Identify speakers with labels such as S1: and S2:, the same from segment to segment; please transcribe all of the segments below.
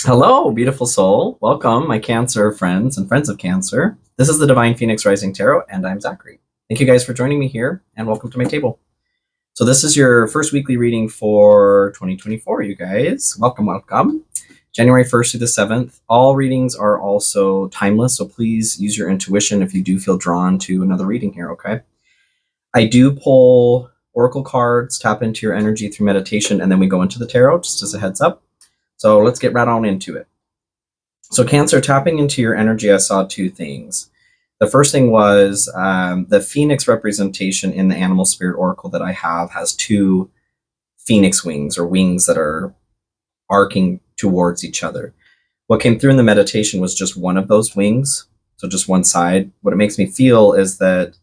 S1: Hello, beautiful soul. Welcome, my Cancer friends and friends of Cancer. This is the Divine Phoenix Rising Tarot, and I'm Zachary. Thank you guys for joining me here, and welcome to my table. So this is your first weekly reading for 2024, you guys. Welcome, welcome. January 1st through the 7th. All readings are also timeless, so please use your intuition if you do feel drawn to another reading here, okay? I do pull oracle cards, tap into your energy through meditation, and then we go into the tarot, just as a heads up. So let's get right on into it. So Cancer, tapping into your energy, I saw two things. The first thing was the Phoenix representation in the Animal Spirit Oracle that I have has two Phoenix wings, or wings that are arcing towards each other. What came through in the meditation was just one of those wings, so just one side. What it makes me feel is that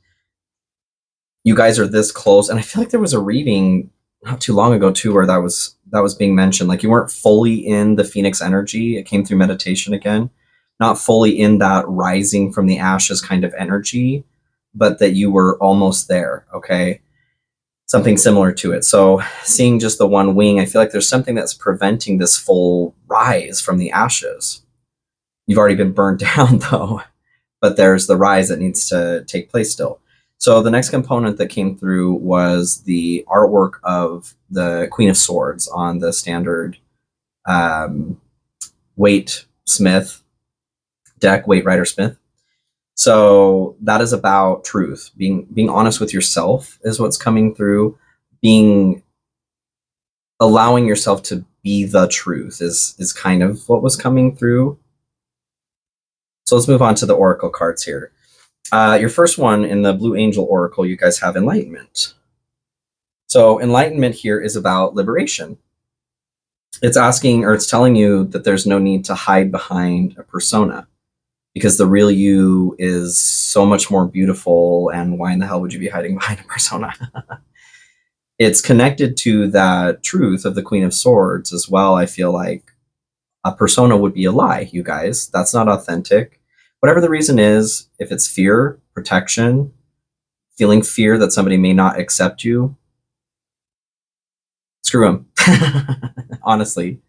S1: you guys are this close, and I feel like there was a reading not too long ago too where that was being mentioned, like you weren't fully in the Phoenix energy. It came through meditation again, not fully in that rising from the ashes kind of energy, but that you were almost there. Okay, something similar to it. So seeing just the one wing, I feel like there's something that's preventing this full rise from the ashes. You've already been burned down though, but there's the rise that needs to take place still. So the next component that came through was the artwork of the Queen of Swords on the standard Waite Smith deck, Waite Rider Smith. So that is about truth, being honest with yourself is what's coming through. Allowing yourself to be the truth is kind of what was coming through. So let's move on to the oracle cards here. Your first one in the Blue Angel Oracle, you guys have enlightenment. So enlightenment here is about liberation. It's asking, or it's telling you that there's no need to hide behind a persona, because the real you is so much more beautiful, and why in the hell would you be hiding behind a persona? It's connected to that truth of the Queen of Swords as well. I feel like a persona would be a lie, you guys. That's not authentic. Whatever the reason is, if it's fear, protection, feeling fear that somebody may not accept you, screw them. Honestly,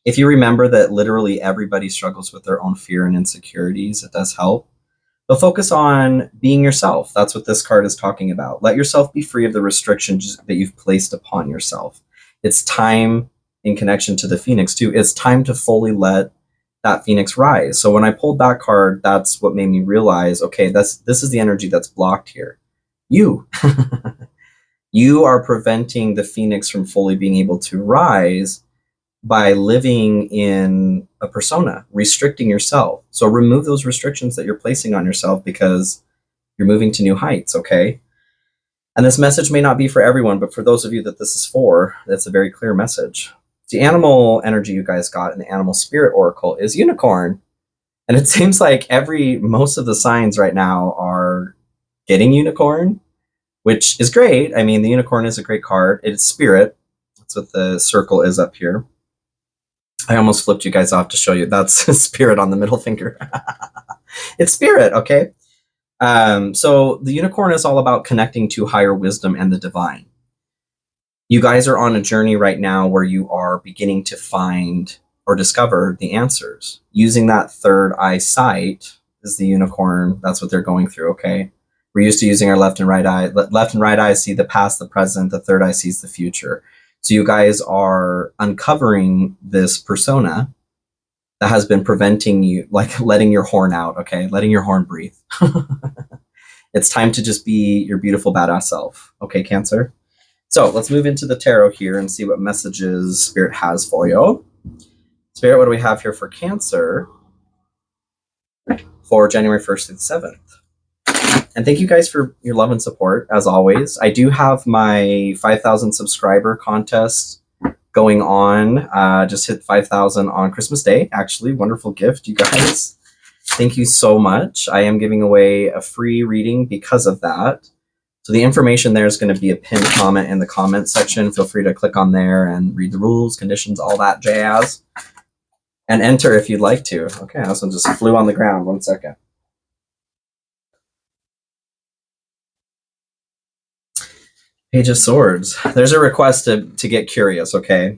S1: if you remember that literally everybody struggles with their own fear and insecurities, it does help. But focus on being yourself. That's what this card is talking about. Let yourself be free of the restrictions that you've placed upon yourself. It's time, in connection to the Phoenix too, it's time to fully let that Phoenix rise. So when I pulled that card, that's what made me realize, okay, this is the energy that's blocked here. You. You are preventing the Phoenix from fully being able to rise by living in a persona, restricting yourself. So remove those restrictions that you're placing on yourself, because you're moving to new heights, okay? And this message may not be for everyone, but for those of you that this is for, that's a very clear message. The animal energy you guys got in the Animal Spirit Oracle is unicorn. And it seems like most of the signs right now are getting unicorn, which is great. I mean, the unicorn is a great card. It's spirit. That's what the circle is up here. I almost flipped you guys off to show you. That's spirit on the middle finger. It's spirit, okay? So the unicorn is all about connecting to higher wisdom and the divine. You guys are on a journey right now where you are beginning to find or discover the answers. Using that third eye sight is the unicorn. That's what they're going through, okay? We're used to using our left and right eye. Left and right eye see the past, the present. The third eye sees the future. So you guys are uncovering this persona that has been preventing you, like letting your horn out, okay? Letting your horn breathe. It's time to just be your beautiful badass self, okay, Cancer? So let's move into the tarot here and see what messages Spirit has for you. Spirit, what do we have here for Cancer for January 1st through the 7th? And thank you guys for your love and support, as always. I do have my 5,000 subscriber contest going on. Just hit 5,000 on Christmas Day, actually. Wonderful gift, you guys. Thank you so much. I am giving away a free reading because of that. So the information there is going to be a pinned comment in the comment section. Feel free to click on there and read the rules, conditions, all that jazz. And enter if you'd like to. Okay, this one just flew on the ground. 1 second. Page of Swords. There's a request to get curious, okay?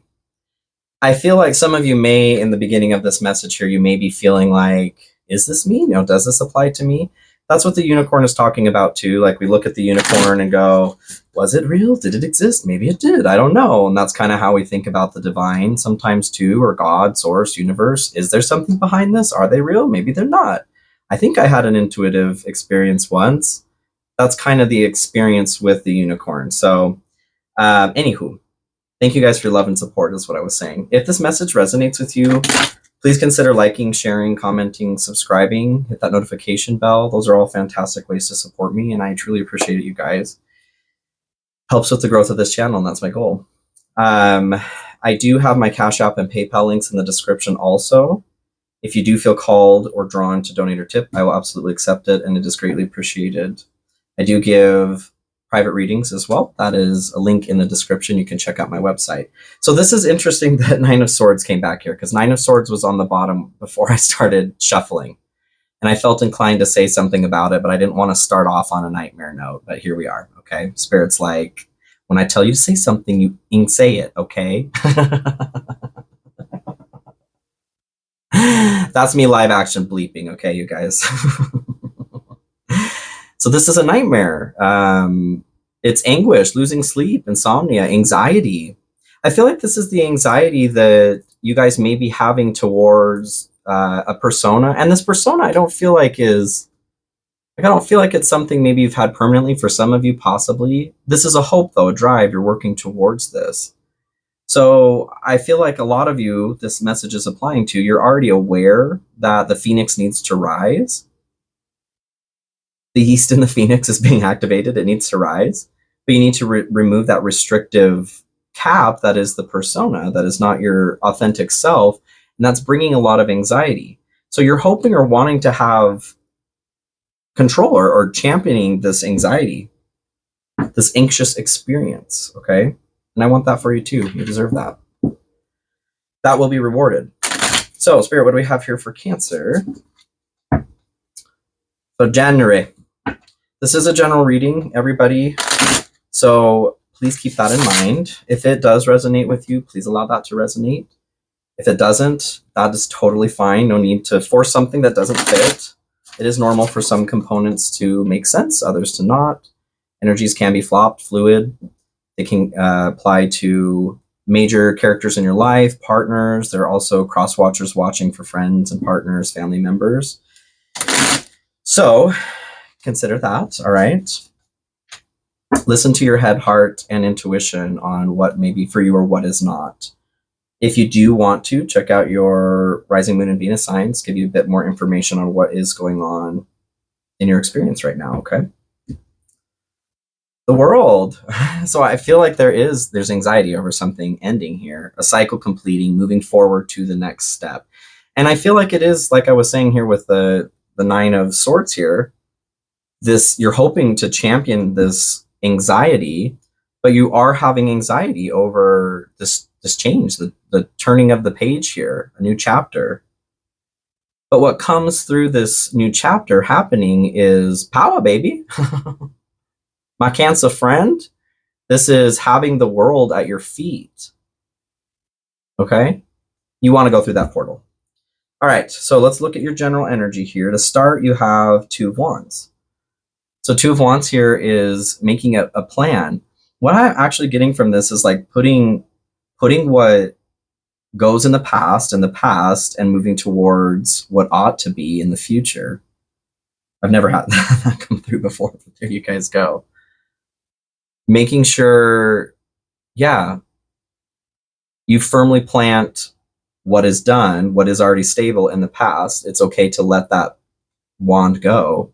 S1: I feel like some of you may, in the beginning of this message here, you may be feeling like, is this me? Does this apply to me? That's what the unicorn is talking about too. Like we look at the unicorn and go, was it real? Did it exist? Maybe it did. I don't know. And that's kind of how we think about the divine sometimes too, or God, source, universe. Is there something behind this? Are they real? Maybe they're not. I think I had an intuitive experience once. That's kind of the experience with the unicorn. So, anywho, thank you guys for your love and support is what I was saying. If this message resonates with you, please consider liking, sharing, commenting, subscribing, hit that notification bell. Those are all fantastic ways to support me, and I truly appreciate it, you guys. Helps with the growth of this channel, and that's my goal. I do have my Cash App and PayPal links in the description also. If you do feel called or drawn to donate or tip, I will absolutely accept it, and it is greatly appreciated. I do give private readings as well. That is a link in the description. You can check out my website. So this is interesting that Nine of Swords came back here, because Nine of Swords was on the bottom before I started shuffling. And I felt inclined to say something about it, but I didn't want to start off on a nightmare note. But here we are, okay? Spirit's like, when I tell you to say something, you say it, okay? That's me live action bleeping, okay, you guys? So this is a nightmare. It's anguish, losing sleep, insomnia, anxiety. I feel like this is the anxiety that you guys may be having towards a persona. And this persona, I don't feel like it's something maybe you've had permanently. For some of you, possibly. This is a hope, though, a drive. You're working towards this. So I feel like a lot of you, this message is applying to. You're already aware that the phoenix needs to rise. The yeast in the phoenix is being activated. It needs to rise. But you need to remove that restrictive cap that is the persona, that is not your authentic self. And that's bringing a lot of anxiety. So you're hoping or wanting to have control or championing this anxiety, this anxious experience, okay? And I want that for you too. You deserve that. That will be rewarded. So, Spirit, what do we have here for Cancer? So, January. This is a general reading, everybody. So, please keep that in mind. If it does resonate with you, please allow that to resonate. If it doesn't, that is totally fine. No need to force something that doesn't fit. It is normal for some components to make sense, others to not. Energies can be flopped, fluid. They can apply to major characters in your life, partners. There are also cross-watchers watching for friends and partners, family members. So consider that, all right? Listen to your head, heart, and intuition on what may be for you or what is not. If you do want to, check out your rising moon and Venus signs, give you a bit more information on what is going on in your experience right now, okay? The World. So I feel like there's anxiety over something ending here, a cycle completing, moving forward to the next step. And I feel like it is, like I was saying here with the Nine of Swords here, you're hoping to champion this anxiety, but you are having anxiety over this change, the turning of the page here, a new chapter. But what comes through this new chapter happening is power, baby. My Cancer friend, this is having the world at your feet. Okay? You want to go through that portal. All right, so let's look at your general energy here. To start, you have Two of Wands. So Two of Wands here is making a plan. What I'm actually getting from this is like putting what goes in the past and moving towards what ought to be in the future. I've never had that come through before, but there you guys go. Making sure, yeah, you firmly plant what is done, what is already stable in the past. It's okay to let that wand go,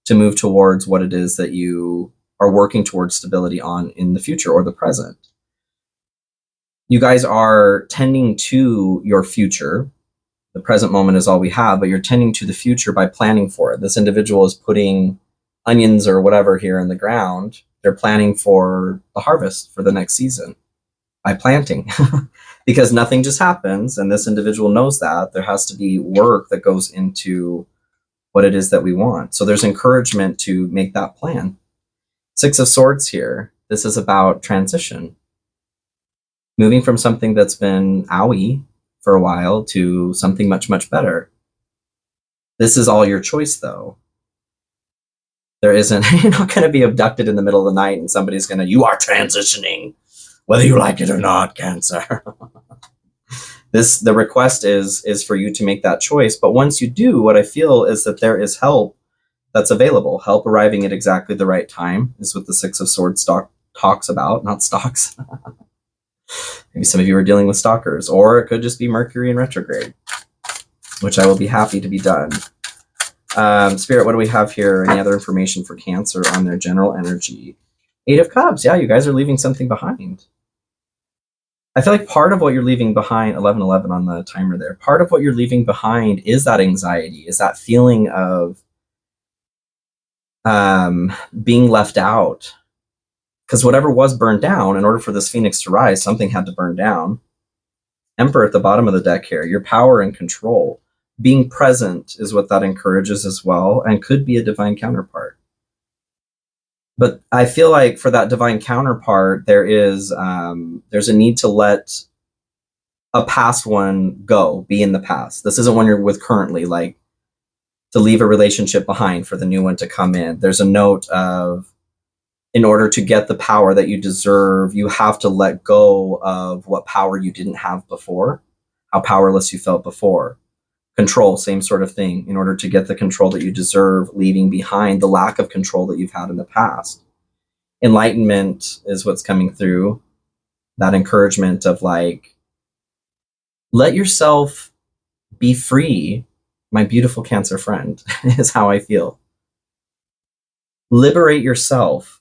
S1: to move towards what it is that you are working towards stability on in the future or the present. You guys are tending to your future. The present moment is all we have, but you're tending to the future by planning for it. This individual is putting onions or whatever here in the ground. They're planning for the harvest for the next season by planting. Because nothing just happens, and this individual knows that. There has to be work that goes into what it is that we want. So there's encouragement to make that plan. Six of Swords here. This is about transition. Moving from something that's been owie for a while to something much, much better. This is all your choice, though. There isn't, you're not going to be abducted in the middle of the night and somebody's going to, you are transitioning, whether you like it or not, Cancer. The request is for you to make that choice. But once you do, what I feel is that there is help that's available. Help arriving at exactly the right time is what the Six of Swords talks about, not stocks. Maybe some of you are dealing with stalkers, or it could just be Mercury in retrograde, which I will be happy to be done. Spirit, what do we have here? Any other information for Cancer on their general energy? Eight of Cups. Yeah, you guys are leaving something behind. I feel like part of what you're leaving behind, 11:11 on the timer there, part of what you're leaving behind is that anxiety, is that feeling of being left out. Because whatever was burned down, in order for this phoenix to rise, something had to burn down. Emperor at the bottom of the deck here, your power and control. Being present is what that encourages as well, and could be a divine counterpart. But I feel like for that divine counterpart, there's a need to let a past one go, be in the past. This isn't one you're with currently, like to leave a relationship behind for the new one to come in. There's a note of, in order to get the power that you deserve, you have to let go of what power you didn't have before, how powerless you felt before. Control, same sort of thing. In order to get the control that you deserve, leaving behind the lack of control that you've had in the past. Enlightenment is what's coming through. That encouragement of like, let yourself be free, my beautiful Cancer friend, is how I feel. Liberate yourself.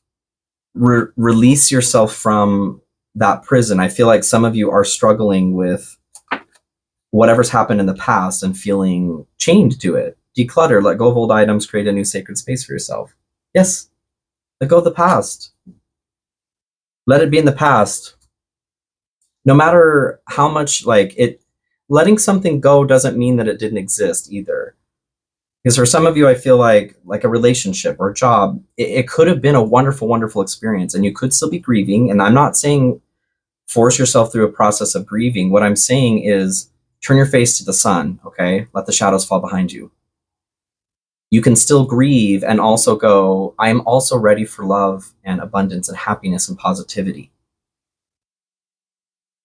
S1: Release yourself from that prison. I feel like some of you are struggling with whatever's happened in the past and feeling chained to it. Declutter, let go of old items, create a new sacred space for yourself. Yes, let go of the past. Let it be in the past. No matter how much, like it, letting something go doesn't mean that it didn't exist either. Because for some of you, I feel like a relationship or a job, it could have been a wonderful, wonderful experience, and you could still be grieving. And I'm not saying force yourself through a process of grieving. What I'm saying is turn your face to the sun, okay? Let the shadows fall behind you. You can still grieve and also go, I am also ready for love and abundance and happiness and positivity.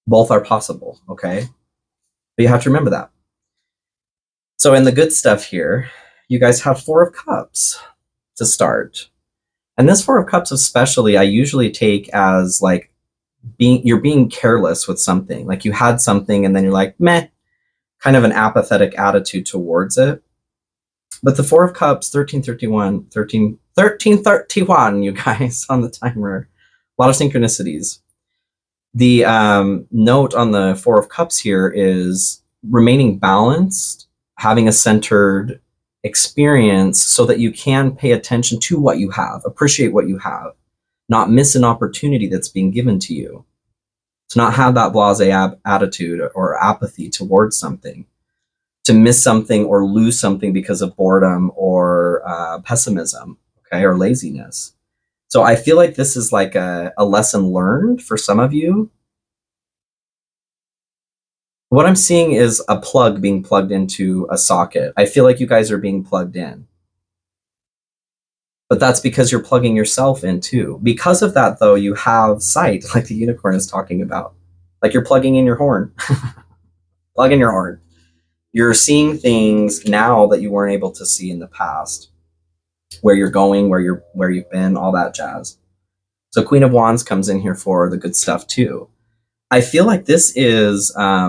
S1: Both are possible, okay? But you have to remember that. So in the good stuff here, you guys have Four of Cups to start. And this Four of Cups especially, I usually take as like you're being careless with something. Like you had something and then you're like, meh, kind of an apathetic attitude towards it. But the Four of Cups, 1331, you guys, on the timer. A lot of synchronicities. The note on the Four of Cups here is remaining balanced, having a centered experience so that you can pay attention to what you have, appreciate what you have, not miss an opportunity that's being given to you. To not have that blasé attitude or apathy towards something. To miss something or lose something because of boredom or pessimism, okay, or laziness. So I feel like this is like a lesson learned for some of you. What I'm seeing is a plug being plugged into a socket. I feel like you guys are being plugged in. But that's because you're plugging yourself in too. Because of that, though, you have sight, like the unicorn is talking about. Like you're plugging in your horn. Plug in your horn. You're seeing things now that you weren't able to see in the past. Where you're going, where you've been, all that jazz. So Queen of Wands comes in here for the good stuff too. I feel like this is, how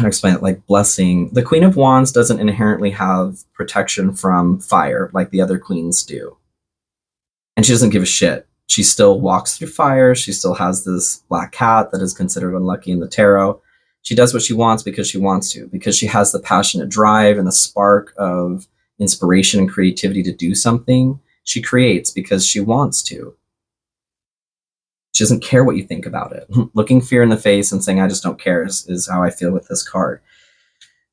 S1: to explain it, like blessing. The Queen of Wands doesn't inherently have protection from fire like the other queens do. And she doesn't give a shit. She still walks through fire. She still has this black cat that is considered unlucky in the tarot. She does what she wants because she wants to, because she has the passionate drive and the spark of inspiration and creativity to do something. She creates because she wants to. She doesn't care what you think about it. Looking fear in the face and saying, I just don't care is how I feel with this card.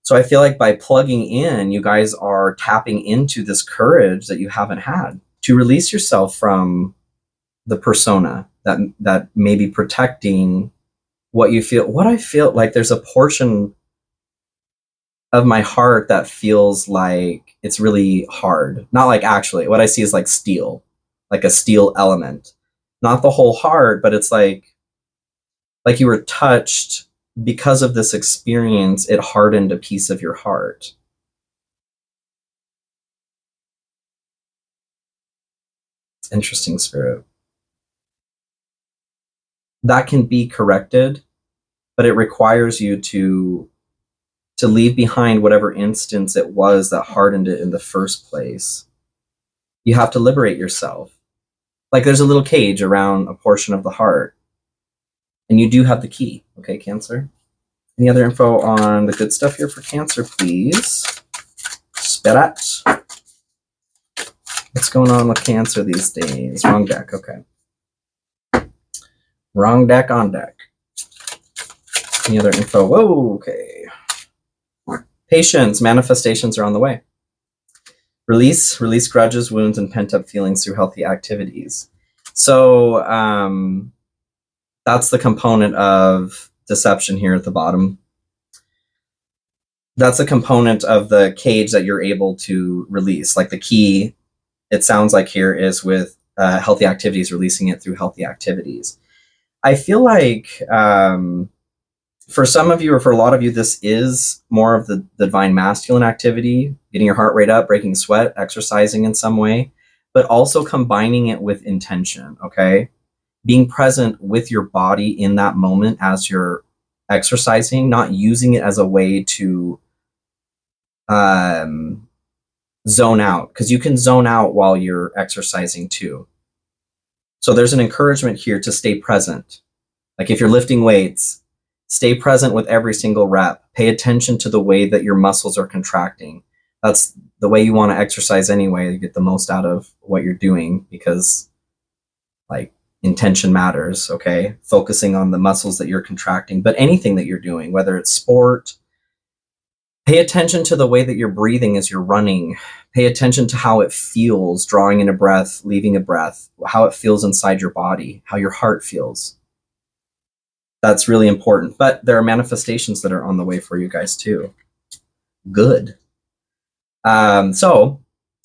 S1: So I feel like by plugging in, you guys are tapping into this courage that you haven't had to release yourself from the persona that may be protecting what you feel. What I feel like, there's a portion of my heart that feels like it's really hard. Not like actually, what I see is like steel, like a steel element. Not the whole heart, but it's like you were touched because of this experience, it hardened a piece of your heart. It's interesting, Spirit. That can be corrected, but it requires you to leave behind whatever instance it was that hardened it in the first place. You have to liberate yourself. Like there's a little cage around a portion of the heart, and you do have the key. Okay, Cancer? Any other info on the good stuff here for Cancer, please? Spirit. What's going on with Cancer these days? Wrong deck, okay. Wrong deck on deck. Any other info? Whoa, okay. Patience, manifestations are on the way. Release grudges, wounds, and pent-up feelings through healthy activities. So that's the component of deception here at the bottom. That's a component of the cage that you're able to release. Like the key, it sounds like here, is with healthy activities, releasing it through healthy activities. I feel like for some of you, or for a lot of you, this is more of the divine masculine activity, getting your heart rate up, breaking sweat, exercising in some way, but also combining it with intention, okay? Being present with your body in that moment as you're exercising, not using it as a way to zone out, because you can zone out while you're exercising too. So there's an encouragement here to stay present. Like if you're lifting weights, stay present with every single rep. Pay attention to the way that your muscles are contracting. That's the way you want to exercise anyway, to get the most out of what you're doing, because like intention matters, okay? Focusing on the muscles that you're contracting, but anything that you're doing, whether it's sport, pay attention to the way that you're breathing as you're running. Pay attention to how it feels, drawing in a breath, leaving a breath, how it feels inside your body, how your heart feels. That's really important. But there are manifestations that are on the way for you guys too. Good. So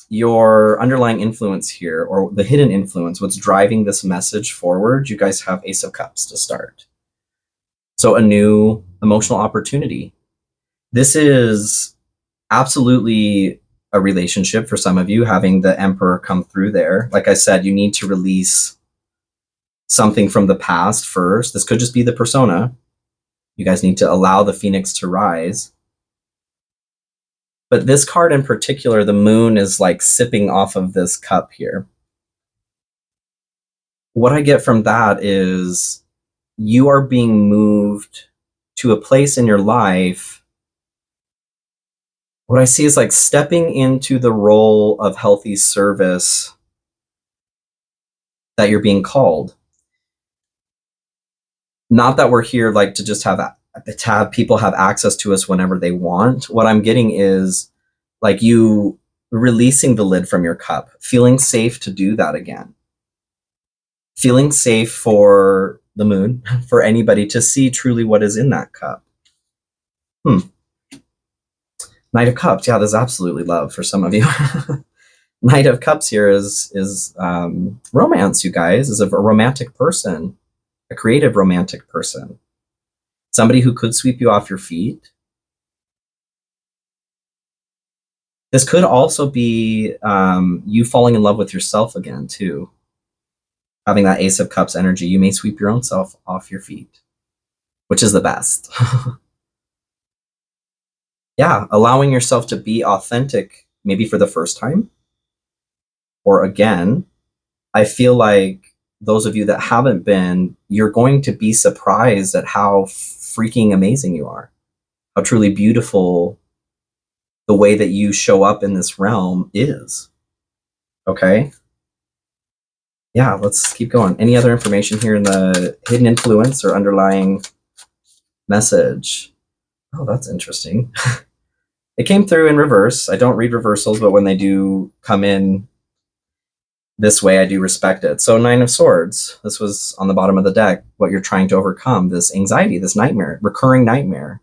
S1: your underlying influence here, or the hidden influence, what's driving this message forward, you guys have Ace of Cups to start. So a new emotional opportunity. This is absolutely a relationship for some of you, having the Emperor come through there. Like I said, you need to release something from the past first. This could just be the persona. You guys need to allow the Phoenix to rise. But this card in particular, the moon is like sipping off of this cup here. What I get from that is you are being moved to a place in your life. What I see is like stepping into the role of healthy service that you're being called. Not that we're here like to just have people have access to us whenever they want. What I'm getting is like you releasing the lid from your cup, feeling safe to do that again. Feeling safe for the moon, for anybody to see truly what is in that cup. Knight of Cups. Yeah, there's absolutely love for some of you. Knight of Cups here is romance, you guys, is a romantic person, a creative romantic person. Somebody who could sweep you off your feet. This could also be you falling in love with yourself again, too. Having that Ace of Cups energy, you may sweep your own self off your feet, which is the best. Yeah, allowing yourself to be authentic, maybe for the first time, or again. I feel like those of you that haven't been, you're going to be surprised at how freaking amazing you are, how truly beautiful the way that you show up in this realm is. Okay? Yeah, let's keep going. Any other information here in the hidden influence or underlying message? Oh, that's interesting. It came through in reverse. I don't read reversals, but when they do come in, This way I do respect it. So 9 of Swords, this was on the bottom of the deck, what you're trying to overcome, this anxiety, this nightmare, recurring nightmare,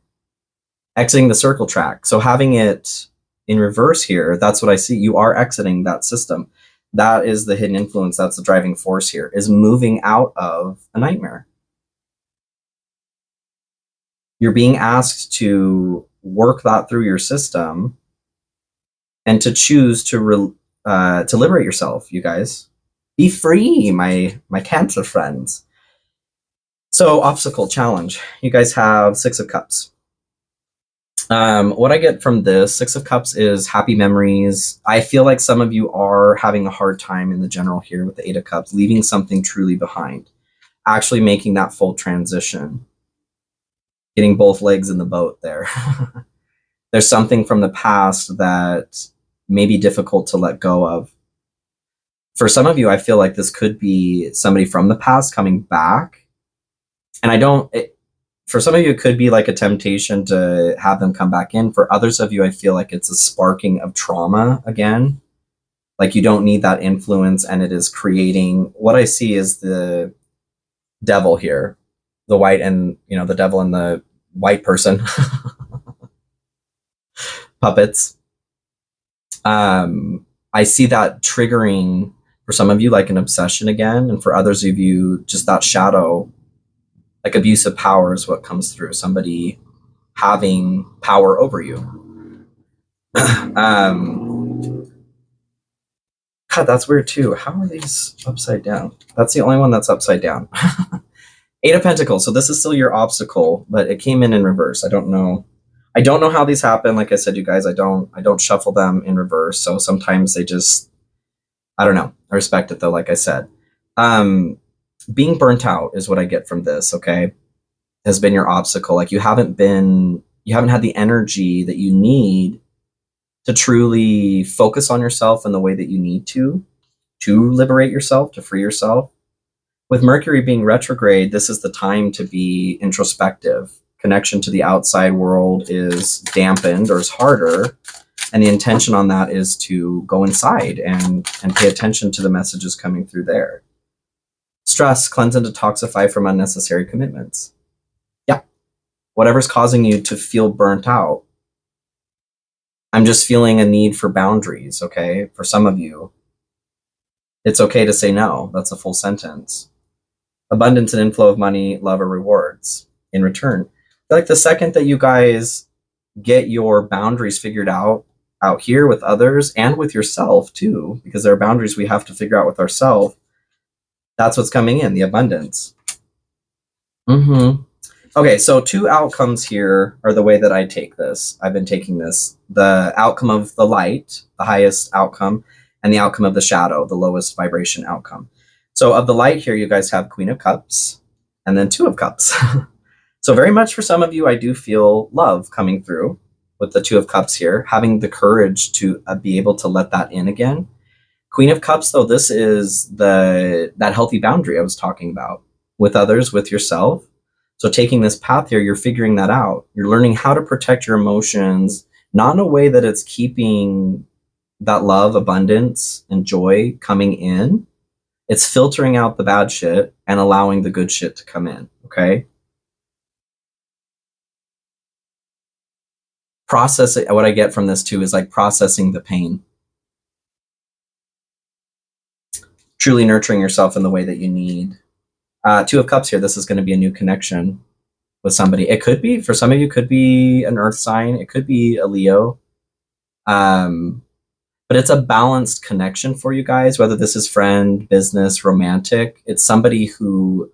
S1: exiting the circle track. So having it in reverse here, that's what I see. You are exiting that system. That is the hidden influence. That's the driving force here, is moving out of a nightmare. You're being asked to work that through your system and to choose to liberate yourself, you guys. Be free, my Cancer friends. So obstacle, challenge. You guys have 6 of Cups. What I get from this 6 of Cups is happy memories. I feel like some of you are having a hard time in the general here with the 8 of Cups, leaving something truly behind, actually making that full transition, getting both legs in the boat there. There's something from the past that may be difficult to let go of. For some of you, I feel like this could be somebody from the past coming back. And for some of you, it could be like a temptation to have them come back in. For others of you, I feel like it's a sparking of trauma again. Like you don't need that influence, and it is creating, what I see is the devil here, the white, and the devil and the white person puppets. I see that triggering for some of you like an obsession again, and for others of you, just that shadow, like abuse of power is what comes through, somebody having power over you. God, that's weird too. How are these upside down? That's the only one that's upside down. 8 of Pentacles. So this is still your obstacle, but it came in reverse. I don't know how these happen. Like I said, you guys, I don't shuffle them in reverse. So sometimes they just, I don't know. I respect it though, like I said. Being burnt out is what I get from this, okay? Has been your obstacle. Like you haven't had the energy that you need to truly focus on yourself in the way that you need to liberate yourself, to free yourself. With Mercury being retrograde, this is the time to be introspective. Connection to the outside world is dampened or is harder. And the intention on that is to go inside and pay attention to the messages coming through there. Stress, cleanse and detoxify from unnecessary commitments. Yeah. Whatever's causing you to feel burnt out. I'm just feeling a need for boundaries, okay? For some of you, it's okay to say no. That's a full sentence. Abundance and inflow of money, love, or rewards in return. Like the second that you guys get your boundaries figured out here with others and with yourself too, because there are boundaries we have to figure out with ourselves, that's what's coming in, the abundance. Okay, so 2 outcomes here are the way that I take this. I've been taking this. The outcome of the light, the highest outcome, and the outcome of the shadow, the lowest vibration outcome. So of the light here, you guys have Queen of Cups and then 2 of Cups. So very much for some of you, I do feel love coming through with the 2 of Cups here, having the courage to be able to let that in again. Queen of Cups, though, this is that healthy boundary I was talking about with others, with yourself. So taking this path here, you're figuring that out. You're learning how to protect your emotions, not in a way that it's keeping that love, abundance, and joy coming in. It's filtering out the bad shit and allowing the good shit to come in, okay? What I get from this too is like processing the pain. Truly nurturing yourself in the way that you need. 2 of Cups here, this is going to be a new connection with somebody. It could be, for some of you, could be an earth sign. It could be a Leo. But it's a balanced connection for you guys, whether this is friend, business, romantic. It's somebody who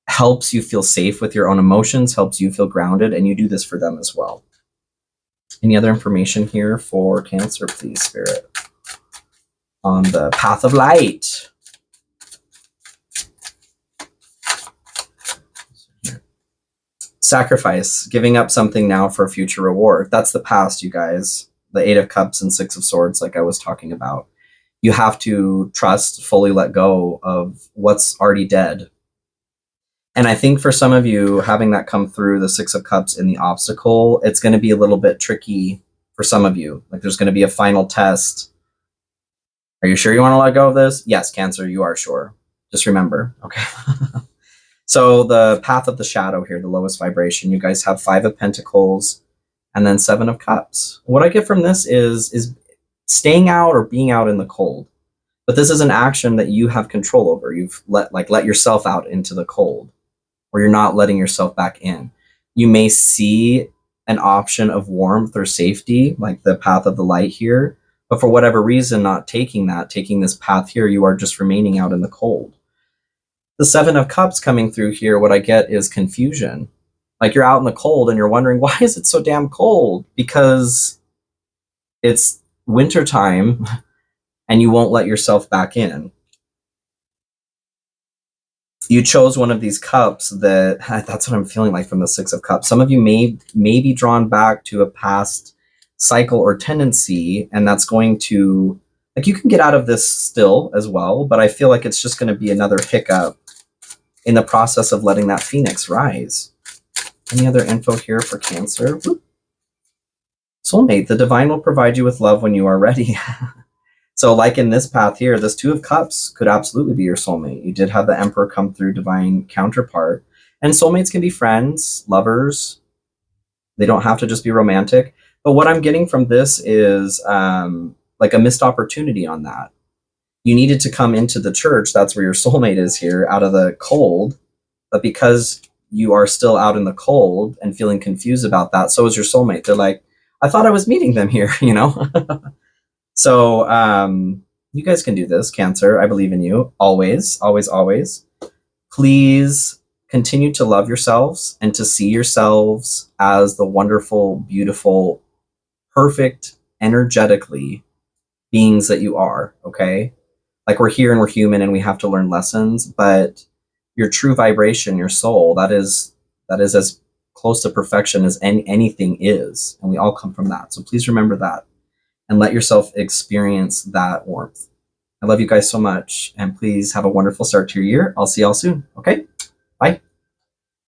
S1: helps you feel safe with your own emotions, helps you feel grounded, and you do this for them as well. Any other information here for Cancer, please, Spirit? On the path of light. Sacrifice, giving up something now for a future reward. That's the past, you guys. The 8 of Cups and 6 of Swords, like I was talking about. You have to trust, fully let go of what's already dead. And I think for some of you, having that come through the 6 of Cups in the obstacle, it's going to be a little bit tricky for some of you. Like there's going to be a final test Are you sure you want to let go of this? Yes, Cancer, you are sure. Just remember, okay? So the path of the shadow here, the lowest vibration, you guys have 5 of Pentacles and then 7 of Cups. What I get from this is staying out or being out in the cold. But this is an action that you have control over. You've let yourself out into the cold, or you're not letting yourself back in. You may see an option of warmth or safety, like the path of the light here, but for whatever reason, not taking this path here, you are just remaining out in the cold. The 7 of Cups coming through here, what I get is confusion. Like you're out in the cold and you're wondering, why is it so damn cold? Because it's wintertime and you won't let yourself back in. You chose one of these cups that's what I'm feeling like from the 6 of Cups. Some of you may be drawn back to a past cycle or tendency, and that's going to, like, you can get out of this still as well, but I feel like it's just going to be another hiccup in the process of letting that phoenix rise. Any other info here for Cancer? Soulmate, the divine will provide you with love when you are ready. So like in this path here, this 2 of Cups could absolutely be your soulmate. You did have the Emperor come through, divine counterpart. And soulmates can be friends, lovers. They don't have to just be romantic. But what I'm getting from this is like a missed opportunity on that. You needed to come into the church. That's where your soulmate is here, out of the cold. But because you are still out in the cold and feeling confused about that, so is your soulmate. They're like, I thought I was meeting them here, you know? So you guys can do this, Cancer. I believe in you. Always, always, always. Please continue to love yourselves and to see yourselves as the wonderful, beautiful, perfect, energetically beings that you are, okay? Like we're here and we're human and we have to learn lessons, but your true vibration, your soul, that is as close to perfection as anything is. And we all come from that. So please remember that. And let yourself experience that warmth. I love you guys so much. And please have a wonderful start to your year. I'll see y'all soon. Okay?